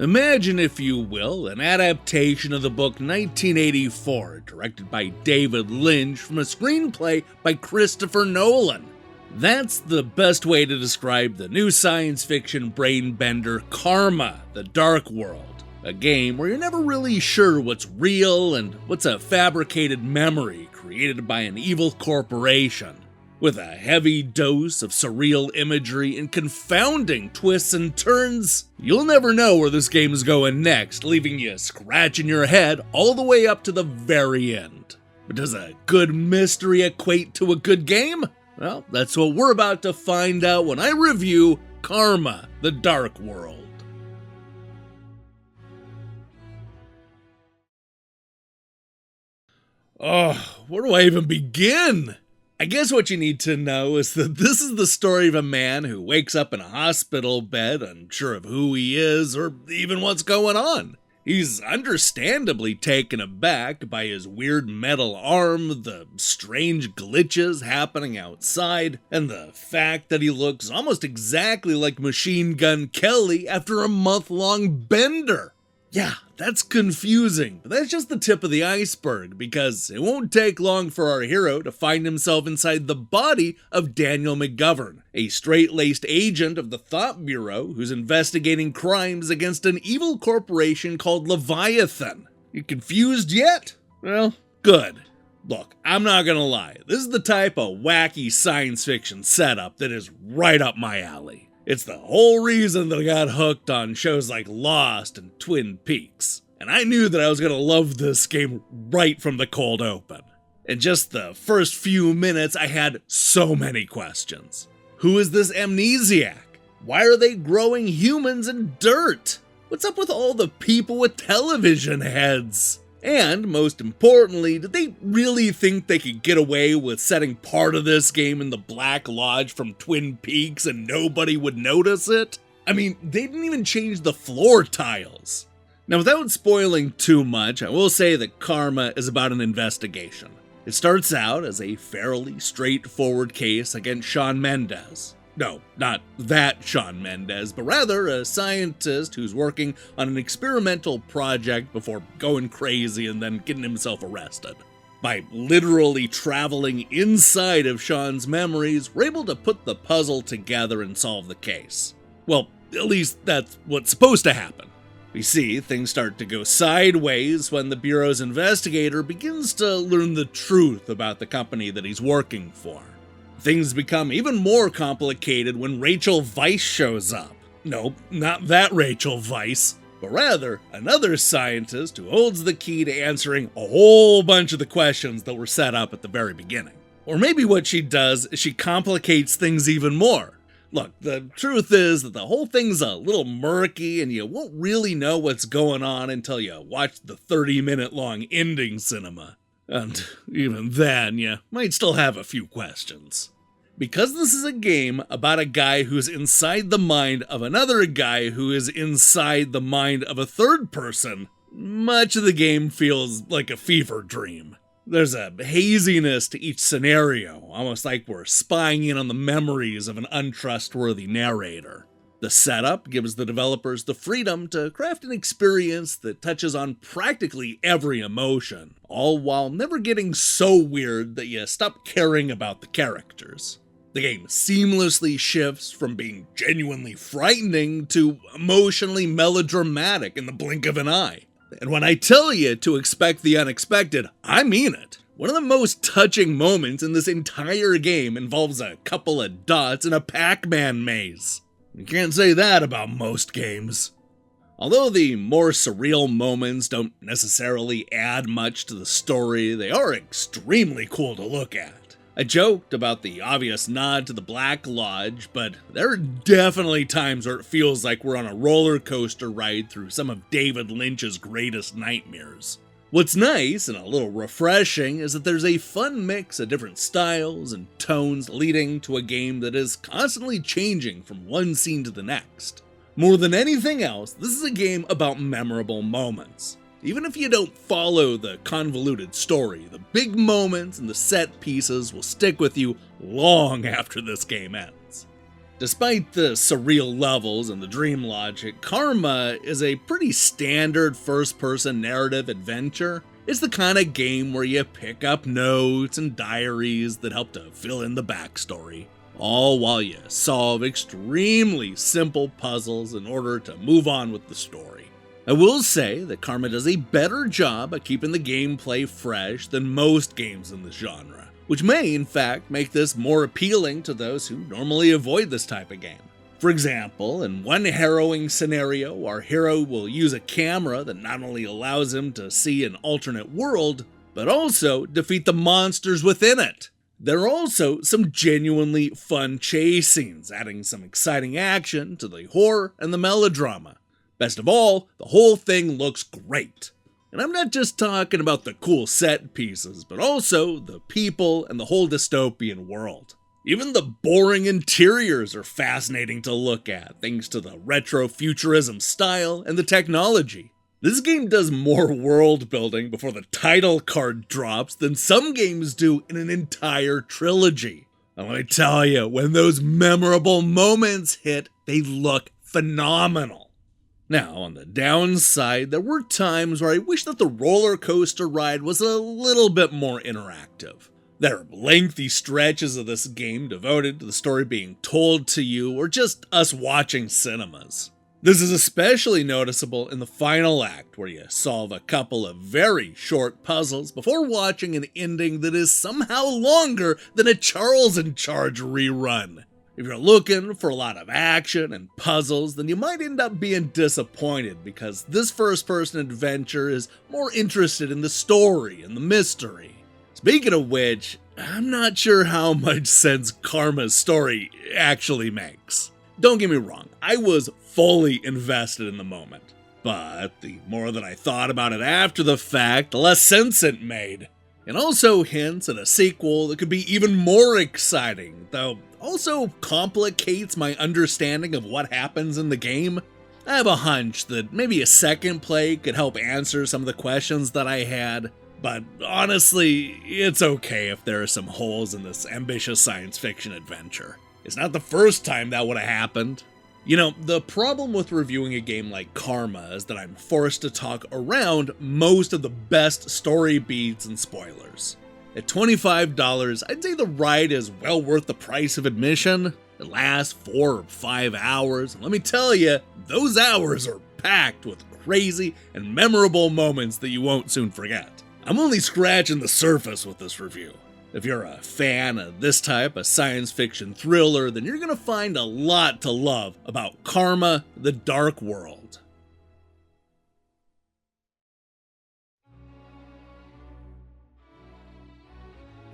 Imagine, if you will, an adaptation of the book 1984, directed by David Lynch from a screenplay by Christopher Nolan. That's the best way to describe the new science fiction brain bender Karma: The Dark World, a game where you're never really sure what's real and what's a fabricated memory created by an evil corporation. With a heavy dose of surreal imagery and confounding twists and turns, you'll never know where this game is going next, leaving you scratching your head all the way up to the very end. But does a good mystery equate to a good game? Well, that's what we're about to find out when I review Karma: The Dark World. Oh, where do I even begin? I guess what you need to know is that this is the story of a man who wakes up in a hospital bed unsure of who he is or even what's going on. He's understandably taken aback by his weird metal arm, the strange glitches happening outside, and the fact that he looks almost exactly like Machine Gun Kelly after a month-long bender. Yeah, that's confusing, but that's just the tip of the iceberg, because it won't take long for our hero to find himself inside the body of Daniel McGovern, a straight-laced agent of the Thought Bureau who's investigating crimes against an evil corporation called Leviathan. You confused yet? Well, good. Look, I'm not gonna lie, this is the type of wacky science fiction setup that is right up my alley. It's the whole reason that I got hooked on shows like Lost and Twin Peaks, and I knew that I was going to love this game right from the cold open. In just the first few minutes, I had so many questions. Who is this amnesiac? Why are they growing humans in dirt? What's up with all the people with television heads? And, most importantly, did they really think they could get away with setting part of this game in the Black Lodge from Twin Peaks and nobody would notice it? I mean, they didn't even change the floor tiles. Now, without spoiling too much, I will say that Karma is about an investigation. It starts out as a fairly straightforward case against Shawn Mendes. No, not that Shawn Mendes, but rather a scientist who's working on an experimental project before going crazy and then getting himself arrested. By literally traveling inside of Shawn's memories, we're able to put the puzzle together and solve the case. Well, at least that's what's supposed to happen. We see things start to go sideways when the Bureau's investigator begins to learn the truth about the company that he's working for. Things become even more complicated when Rachel Weisz shows up. No, not that Rachel Weisz, but rather another scientist who holds the key to answering a whole bunch of the questions that were set up at the very beginning. Or maybe what she does is she complicates things even more. Look, the truth is that the whole thing's a little murky and you won't really know what's going on until you watch the 30-minute long ending cinema. And even then, you might still have a few questions. Because this is a game about a guy who's inside the mind of another guy who is inside the mind of a third person, much of the game feels like a fever dream. There's a haziness to each scenario, almost like we're spying in on the memories of an untrustworthy narrator. The setup gives the developers the freedom to craft an experience that touches on practically every emotion, all while never getting so weird that you stop caring about the characters. The game seamlessly shifts from being genuinely frightening to emotionally melodramatic in the blink of an eye. And when I tell you to expect the unexpected, I mean it. One of the most touching moments in this entire game involves a couple of dots in a Pac-Man maze. You can't say that about most games. Although the more surreal moments don't necessarily add much to the story, they are extremely cool to look at. I joked about the obvious nod to the Black Lodge, but there are definitely times where it feels like we're on a roller coaster ride through some of David Lynch's greatest nightmares. What's nice and a little refreshing is that there's a fun mix of different styles and tones leading to a game that is constantly changing from one scene to the next. More than anything else, this is a game about memorable moments. Even if you don't follow the convoluted story, the big moments and the set pieces will stick with you long after this game ends. Despite the surreal levels and the dream logic, Karma is a pretty standard first-person narrative adventure. It's the kind of game where you pick up notes and diaries that help to fill in the backstory, all while you solve extremely simple puzzles in order to move on with the story. I will say that Karma does a better job at keeping the gameplay fresh than most games in the genre, which may, in fact, make this more appealing to those who normally avoid this type of game. For example, in one harrowing scenario, our hero will use a camera that not only allows him to see an alternate world, but also defeat the monsters within it. There are also some genuinely fun chase scenes, adding some exciting action to the horror and the melodrama. Best of all, the whole thing looks great. And I'm not just talking about the cool set pieces, but also the people and the whole dystopian world. Even the boring interiors are fascinating to look at, thanks to the retro futurism style and the technology. This game does more world building before the title card drops than some games do in an entire trilogy. And let me tell you, when those memorable moments hit, they look phenomenal. Now, on the downside, there were times where I wish that the roller coaster ride was a little bit more interactive. There are lengthy stretches of this game devoted to the story being told to you or just us watching cinemas. This is especially noticeable in the final act, where you solve a couple of very short puzzles before watching an ending that is somehow longer than a Charles in Charge rerun. If you're looking for a lot of action and puzzles, then you might end up being disappointed, because this first-person adventure is more interested in the story and the mystery. Speaking of which, I'm not sure how much sense Karma's story actually makes. Don't get me wrong, I was fully invested in the moment, but the more that I thought about it after the fact, the less sense it made. It also hints at a sequel that could be even more exciting, though also complicates my understanding of what happens in the game. I have a hunch that maybe a second play could help answer some of the questions that I had, but honestly, it's okay if there are some holes in this ambitious science fiction adventure. It's not the first time that would have happened. You know, the problem with reviewing a game like Karma is that I'm forced to talk around most of the best story beats and spoilers. At $25, I'd say the ride is well worth the price of admission. It lasts 4 or 5 hours, and let me tell you, those hours are packed with crazy and memorable moments that you won't soon forget. I'm only scratching the surface with this review. If you're a fan of this type of science fiction thriller, then you're going to find a lot to love about Karma: The Dark World.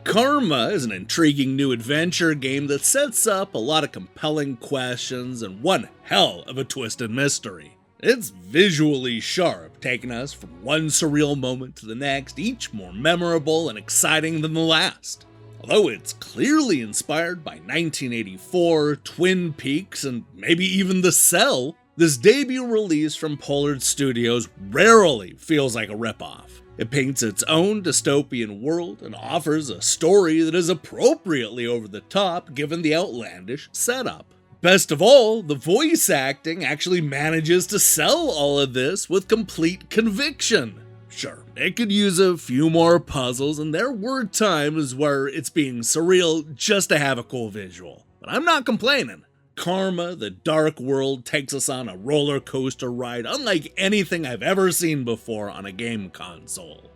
Karma is an intriguing new adventure game that sets up a lot of compelling questions and one hell of a twisted mystery. It's visually sharp, taking us from one surreal moment to the next, each more memorable and exciting than the last. Although it's clearly inspired by 1984, Twin Peaks, and maybe even The Cell, this debut release from Pollard Studios rarely feels like a ripoff. It paints its own dystopian world and offers a story that is appropriately over the top given the outlandish setup. Best of all, the voice acting actually manages to sell all of this with complete conviction. Sure, it could use a few more puzzles, and there were times where it's being surreal just to have a cool visual. But I'm not complaining. Karma: The Dark World takes us on a roller coaster ride unlike anything I've ever seen before on a game console.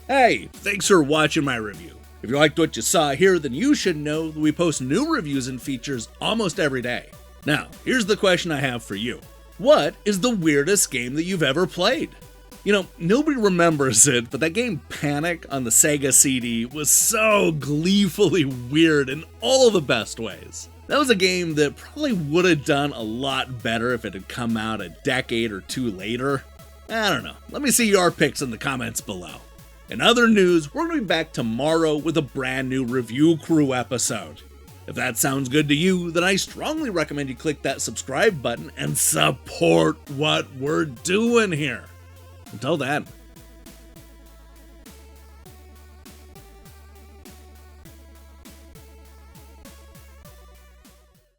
Hey, thanks for watching my review. If you liked what you saw here, then you should know that we post new reviews and features almost every day. Now, here's the question I have for you. What is the weirdest game that you've ever played? You know, nobody remembers it, but that game Panic on the Sega CD was so gleefully weird in all the best ways. That was a game that probably would have done a lot better if it had come out a decade or two later. I don't know. Let me see your picks in the comments below. In other news, we're going to be back tomorrow with a brand new Review Crew episode. If that sounds good to you, then I strongly recommend you click that subscribe button and support what we're doing here. Until then,